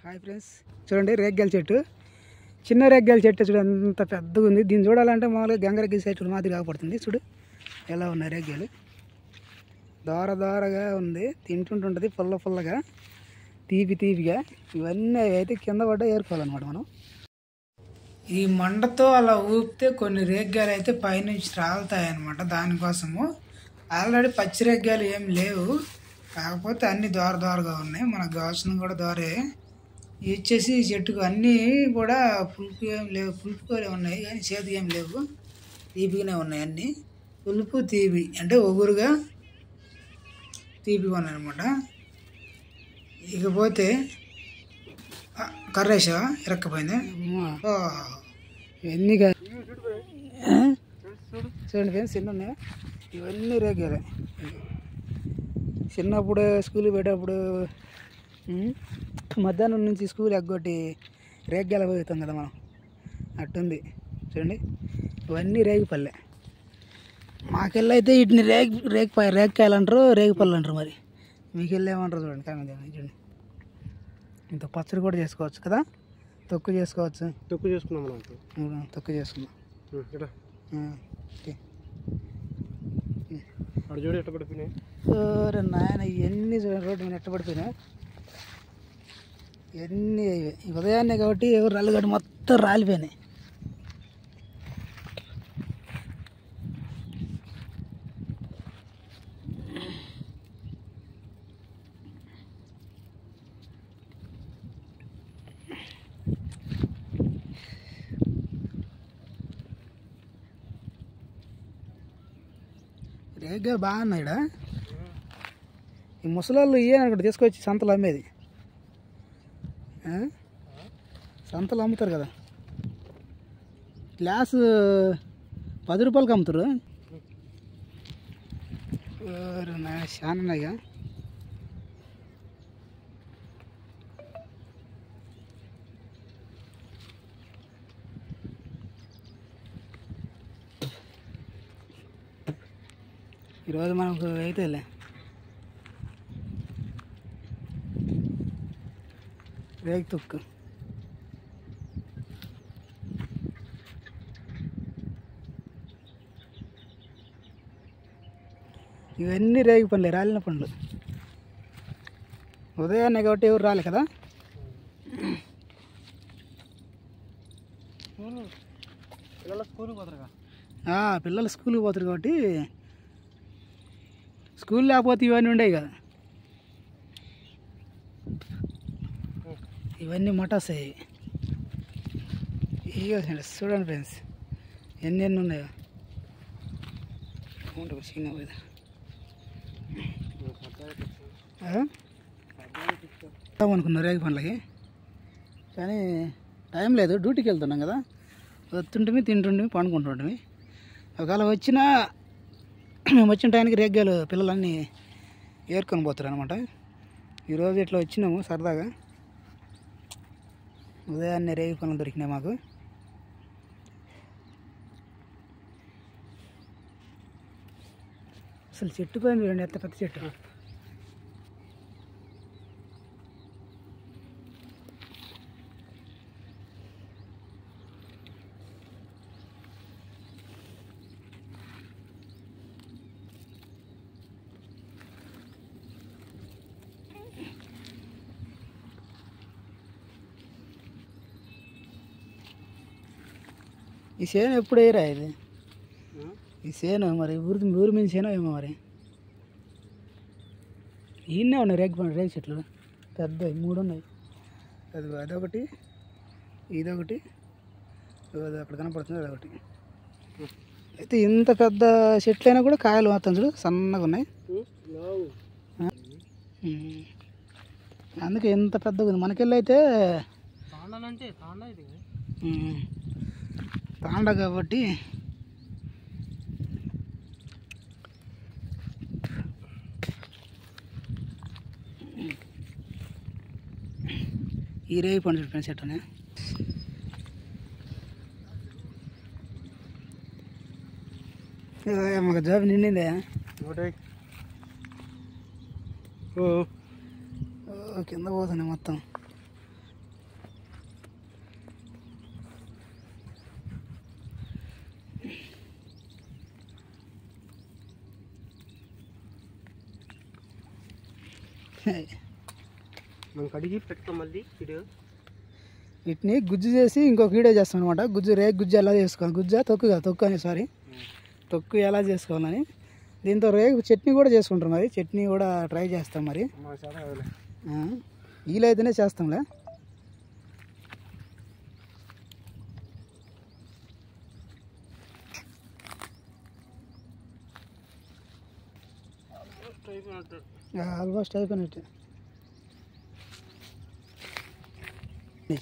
Hi friends, చూడండి రేగ్గాయల చెట్టు. చిన్న రేగ్గాయల చెట్టు చూడు ఎంత పెద్దగా ఉంది. దీన్ని చూడాలంటే మామూలుగా గంగరెగ్గి చెట్టు మాదిరి కాకపడుతుంది. చూడు ఎలా ఉన్నాయి రేగ్గాయలు, దోరగా ఉంది. తింటుంటుంది పుల్లగా తీపిగా. ఇవన్నీ అయితే కింద పడ్డా ఏరుకోవాలన్నమాట మనం. ఈ మంటతో అలా ఊపితే కొన్ని రేగ్గాయలు అయితే పైనుంచి రాలుతాయి అన్నమాట. దానికోసము ఆల్రెడీ పచ్చి రేగ్గాయలు ఏం లేవు, కాకపోతే అన్ని దోరగా ఉన్నాయి. మనకు కావాల్సిన కూడా దోరే. ఇచ్చేసి ఈ చెట్టుకు అన్నీ కూడా పులుపు ఏం లేవు, పులుపుగా ఉన్నాయి కానీ చేతికి ఏం లేవు, తీపిగానే ఉన్నాయి అన్నీ. పులుపు తీపి అంటే ఒగురుగా తీపిగా ఉన్నాయి అనమాట. ఇకపోతే కర్రేసా ఇరక్కపోయింది. ఇవన్నీ చూడండి ఫ్రెండ్స్, చిన్న ఉన్నాయి. ఇవన్నీ రేగాలే. చిన్నప్పుడు స్కూల్కి పోయేటప్పుడు మధ్యాహ్నం నుంచి స్కూల్ ఎగ్గొట్టి రేగ్గాయలు పోతాం కదా మనం, అట్టుంది. చూడండి ఇవన్నీ రేగిపల్లె. మాకెళ్ళి అయితే వీటిని రేగికాయలు అంటారు, రేగిపళ్ళు అంటారు. మరి మీకెళ్ళి ఏమంటారు చూడండి కామెంట్ చేయండి. చూడండి ఇంత పచ్చడి కూడా చేసుకోవచ్చు కదా, తొక్కు చేసుకోవచ్చు. తొక్కు చేసుకున్నాం. నాయన ఇవన్నీ రోడ్డు మీద ఎట్ట పడిపోయినాయి. ఇవన్నీ ఉదయాన్నే కాబట్టి ఎవరు రల్లుగడ్డ మొత్తం రాలిపోయినాయి. రేగ్గా బాగున్నాయి. ఈ ముసలాళ్ళు ఇయ్యని అక్కడ తీసుకొచ్చి సంతలు అమ్మేది. సంతలు అమ్ముతారు కదా, గ్లాసు 10 రూపాయలకి అమ్ముతారు. చాలా ఉన్నాయిగా. ఈరోజు మనకు అయితేలే రేగి తొక్కు. ఇవన్నీ రేగి పండ్లే, రాలిన పండ్లు. ఉదయాన్నే కాబట్టి ఎవరు రాలే కదా. పిల్లలు స్కూల్కి పోతారు కాబట్టి, స్కూల్ లేకపోతే ఇవన్నీ ఉండేవి కదా. ఇవన్నీ మటాస్ అయ్యాయి. ఇక చూడండి ఫ్రెండ్స్ ఎన్ని ఉన్నాయో. చిన్న అనుకున్నా రేగి పండ్లకి, కానీ టైం లేదు, డ్యూటీకి వెళ్తున్నాం కదా. వస్తుంటే తింటుంటే పండుకుంటుంటే, ఒకవేళ వచ్చినా మేము వచ్చిన టైంకి రేగ్గాయలు పిల్లలన్నీ ఏరుకొని పోతారు అనమాట. ఈరోజు ఇట్లా వచ్చినాము సరదాగా. ఉదయాన్నే రేగి పనులు దొరికినాయి మాకు. అసలు చెట్టు పైన చూడండి ఎంత పెద్ద చెట్టు. ఈ చేను ఎప్పుడు వేయరా ఇది? ఈ చేను మరి ఊరి మీద చేను ఏమో మరి. ఈయనే ఉన్నాయి రేగి చెట్లు పెద్ద 3 ఉన్నాయి. అదొకటి, ఇదొకటి, అక్కడ కనపడుతుంది అదొకటి. అయితే ఇంత పెద్ద చెట్లు అయినా కూడా కాయలు మాత్రం చూడు సన్నగా ఉన్నాయి. అందుకే ఎంత పెద్దగా ఉంది. మనకెళ్ళి అయితే తాండ కాబట్టి ఈ రేగి పండు చూడండి చెట్టునే. మాకు జాబ్ నిండిందే. కింద పోతుంది మొత్తం. మనం కడిగి పెట్టుకో మళ్ళీ వీడియో. వీటిని గుజ్జు చేసి ఇంకొక వీడియో చేస్తాం అనమాట. గుజ్జు ఎలా చేసుకోవాలి, తొక్కు అని సారీ తొక్కు ఎలా చేసుకోవాలని. దీంతో రేగు చట్నీ కూడా చేసుకుంటాం. మరి చట్నీ కూడా ట్రై చేస్తాం. మరి వీలైతేనే చేస్తాంలే. ఆల్మోస్ట్ అయిపోయినట్టు.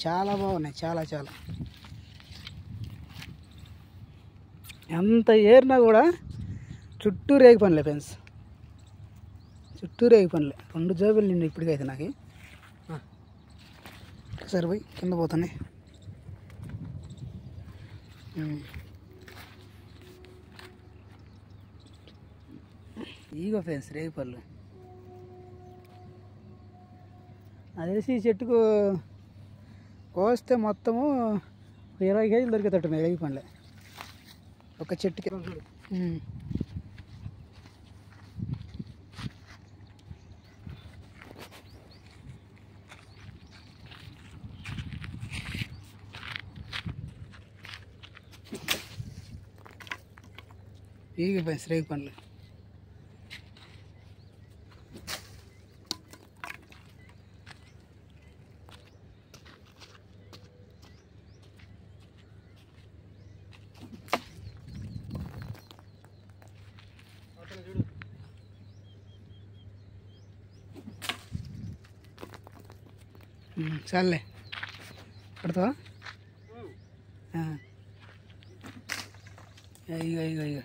చాలా బాగున్నాయి, చాలా చాలా. ఎంత ఏరినా కూడా చుట్టూ రేగి పనులే ఫ్రెండ్స్, చుట్టూ రేగి పనులే. 2 జోబులు నిండి ఇప్పటికైతే నాకు. సరే పోయి కింద పోతున్నాయి. ఇగో ఫ్రెండ్స్ రేగి పళ్ళు. అదేసి ఈ చెట్టుకు కోస్తే మొత్తము 20 కేజీలు దొరికేటట్టున్నాయి రేగి పండ్లే ఒక చెట్టుకి. ఇక ఫ్రెండ్స్ రేగి పండ్లు. చాలే పడతావా? ఇక ఇక ఇక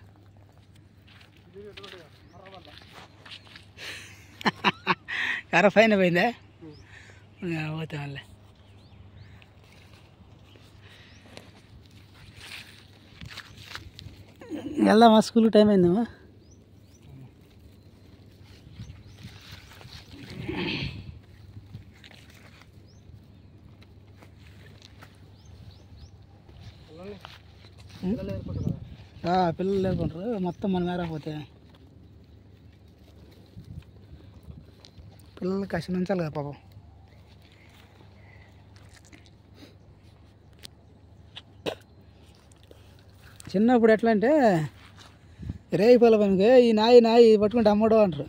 కర్ర పైన పోయిందా? పోతే మళ్ళీ వెళ్దామా? స్కూల్కి టైం అయిందమ్మా. పిల్లలు లేకుంటారు మొత్తం మన మేరకపోతే. పిల్లలు కష్టం ఉంచాలి కదా పాపం. చిన్నప్పుడు ఎట్లా అంటే రేగి పళ్ళ పనికి ఈ నాయి పట్టుకుంటే అమ్మడో అంటారు.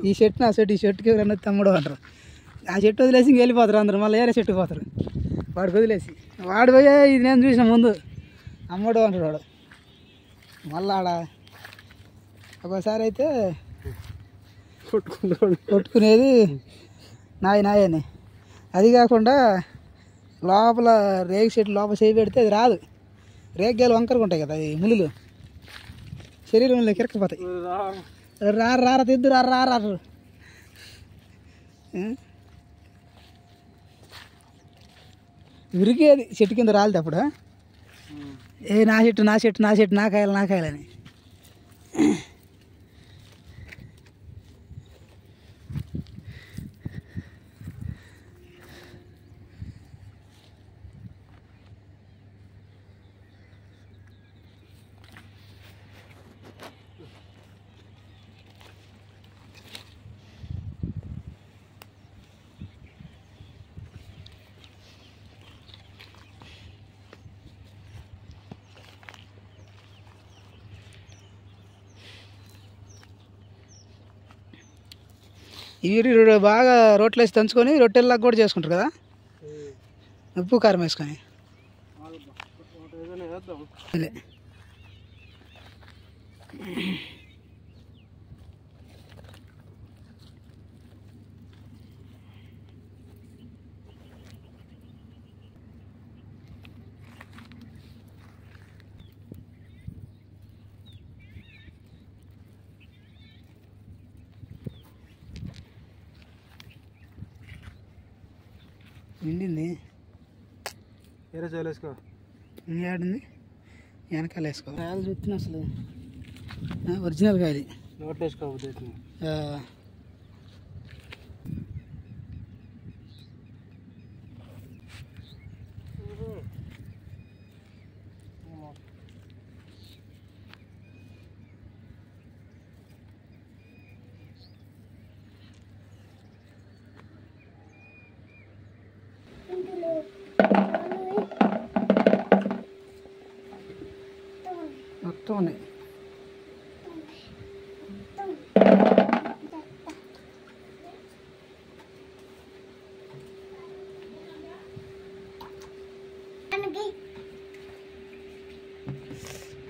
ఈ చెట్టు నా చెట్టు, ఈ చెట్టుకి ఎవరైనా అమ్మడో అంటారు. ఆ చెట్టు వదిలేసి ఇంక వెళ్ళిపోతారు అందరు. మళ్ళీ వేరే చెట్టుకు పోతారు. వాడికి వదిలేసి వాడు పోయే ఇది నేను చూసిన ముందు అమ్మడో అంటాడు వాడు. మళ్ళా ఆడ ఒకసారి అయితే కొట్టుకునేది నాయని. అది కాకుండా లోపల రేగి చెట్టు లోపల చేయి పెడితే అది రాదు. రేగ్గాయలు వంకరగా ఉంటాయి కదా, అది ముళ్ళు శరీరంలో కిరకపోతాయి. రారా తెద్దు రారు. విరిగేది చెట్టు కింద రాలితే అప్పుడు నా చెట్టు నా కాయలని. ఇవి బాగా రోట్లో వేసి దంచుకొని రొట్టెల్లాగా కూడా చేసుకుంటారు కదా, ఉప్పు కారం వేసుకొని. నిండింది. వేరే చోలు వేసుకో. ఏడుంది వెనకాల వేసుకో. కాయలు చూస్తున్నా అసలు ఒరిజినల్ కాయలు. నోట్లో వేసుకో. ఉన్నాయి.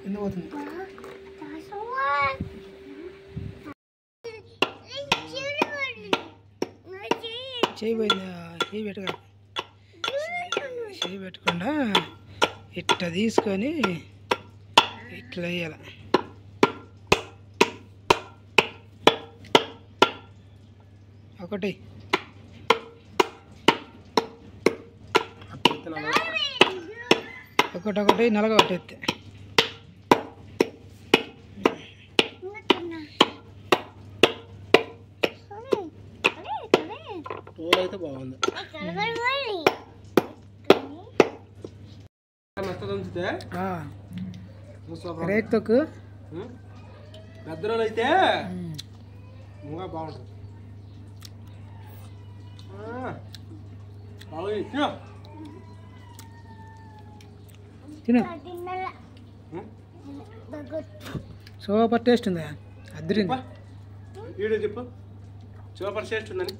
ఎందుకు పోతుంది? చేయి పోయిందా? చేయి పెట్టగా, చేయి పెట్టకుండా ఇట్లా తీసుకొని ఇట్లా వేయాలి. ఒకటి ఒకటి నలగ పట్టేస్తే అయితే బాగుంది. రేక్ తొక్కు పెద్ద రోజు అయితే ఇంకా బాగుంటుంది. తిను. సూపర్ టేస్ట్ ఉందా? అద్దరింది. వీడియో చెప్పు సూపర్ టేస్ట్ ఉందని.